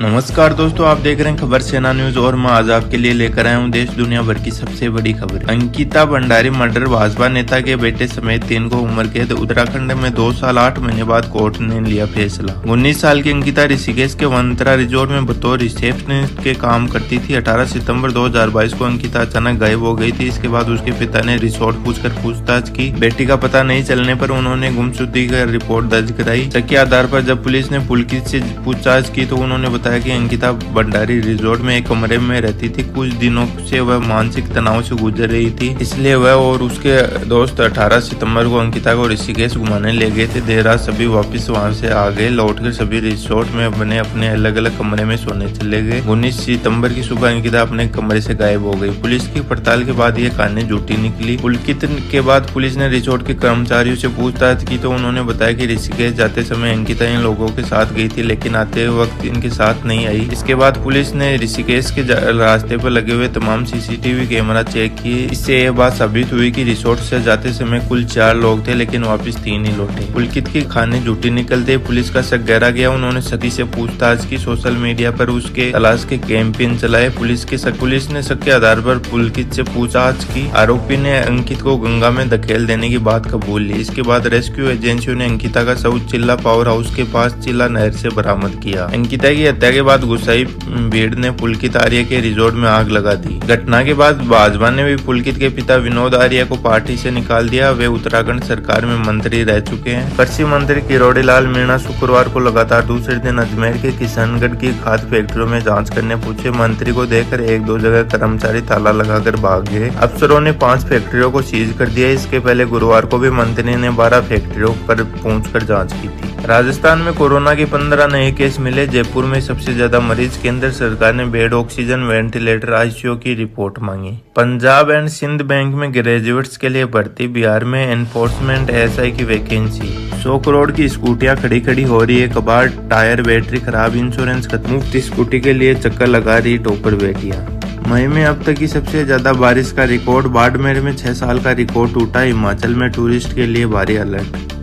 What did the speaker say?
नमस्कार दोस्तों, आप देख रहे हैं खबर सेना न्यूज और मैं आज आपके लिए लेकर आया हूं देश दुनिया भर की सबसे बड़ी खबर। अंकिता भंडारी मर्डर, भाजपा नेता के बेटे समेत 3 को उम्र कैद। उत्तराखंड में 2 साल 8 महीने बाद कोर्ट ने लिया फैसला। 19 साल की अंकिता ऋषिकेश के वंतरा रिजॉर्ट में बतौर रिसेप्शनिस्ट के काम करती थी। 18 सितंबर 2022 को अंकिता अचानक गायब हो गई थी। इसके बाद उसके पिता ने रिसोर्ट पूछकर पूछताछ की। बेटी का पता नहीं चलने पर उन्होंने गुमशुदगी का रिपोर्ट दर्ज कराई। शक के आधार पर जब पुलिस ने पुलकित से पूछताछ की तो उन्होंने बताया कि अंकिता भंडारी रिजॉर्ट में एक कमरे में रहती थी। कुछ दिनों से वह मानसिक तनाव से गुजर रही थी, इसलिए वह और उसके दोस्त 18 सितंबर को अंकिता को ऋषिकेश घुमाने ले गए थे। देर रात सभी वापस वहां से आ गए। लौटकर सभी रिसोर्ट में अपने अपने अलग अलग कमरे में सोने चले गए। 19 सितंबर की सुबह अंकिता अपने कमरे से गायब हो गई। पुलिस की पड़ताल के बाद ये कहानी झूठी निकली। पुलकित के बाद पुलिस ने रिसोर्ट के कर्मचारियों से पूछताछ की तो उन्होंने बताया कि ऋषिकेश जाते समय अंकिता इन लोगों के साथ गई थी, लेकिन आते वक्त इनके साथ नहीं आई। इसके बाद पुलिस ने ऋषिकेश के रास्ते पर लगे हुए तमाम सीसीटीवी कैमरा चेक किए। इससे यह बात साबित हुई कि रिसोर्ट से जाते समय कुल 4 लोग थे, लेकिन वापस 3 ही लौटे। पुलकित की कहानी झूठी निकलते पुलिस का शक गहरा गया। उन्होंने सभी से पूछताछ की, सोशल मीडिया पर उसके तलाश के कैंपेन चलाए। पुलिस ने शक के आधार पर पुलकित से पूछताछ की। आरोपी ने अंकित को गंगा में धकेल देने की बात कबूल ली। इसके बाद रेस्क्यू एजेंसियों ने अंकिता का शव चिल्ला पावर हाउस के पास चिल्ला नहर से बरामद किया। अंकिता की हत्या के बाद गुस्साई भीड़ ने पुलकित आर्य के रिजॉर्ट में आग लगा दी। घटना के बाद भाजपा ने भी पुलकित के पिता विनोद आर्य को पार्टी से निकाल दिया। वे उत्तराखंड सरकार में मंत्री रह चुके हैं। कृषि मंत्री किरोड़ी लाल मीणा शुक्रवार को लगातार दूसरे दिन अजमेर के किशनगढ़ की खाद फैक्ट्रियों में जांच करने पहुंचे। मंत्री को देखकर 1-2 जगह कर्मचारी ताला लगाकर भाग गए। अफसरों ने 5 फैक्ट्रियों को सीज कर दिया। इसके पहले गुरुवार को भी मंत्री ने 12 फैक्ट्रियों पर पहुंचकर जांच की थी। राजस्थान में कोरोना के 15 नए केस मिले। जयपुर में सबसे ज्यादा मरीज। केंद्र सरकार ने बेड, ऑक्सीजन, वेंटिलेटर, आईसीयू की रिपोर्ट मांगी। पंजाब एंड सिंध बैंक में ग्रेजुएट्स के लिए भर्ती। बिहार में एनफोर्समेंट एएसआई की वैकेंसी। 100 करोड़ की स्कूटियां खड़ी हो रही है कबाड़। टायर, बैटरी खराब, इंश्योरेंस खत्म। मुफ्त स्कूटी के लिए चक्कर लगा रही टॉपर बेटियां। मई में अब तक की सबसे ज्यादा बारिश का रिकॉर्ड। बाड़मेर में 6 साल का रिकॉर्ड टूटा। हिमाचल में टूरिस्ट के लिए भारी अलर्ट।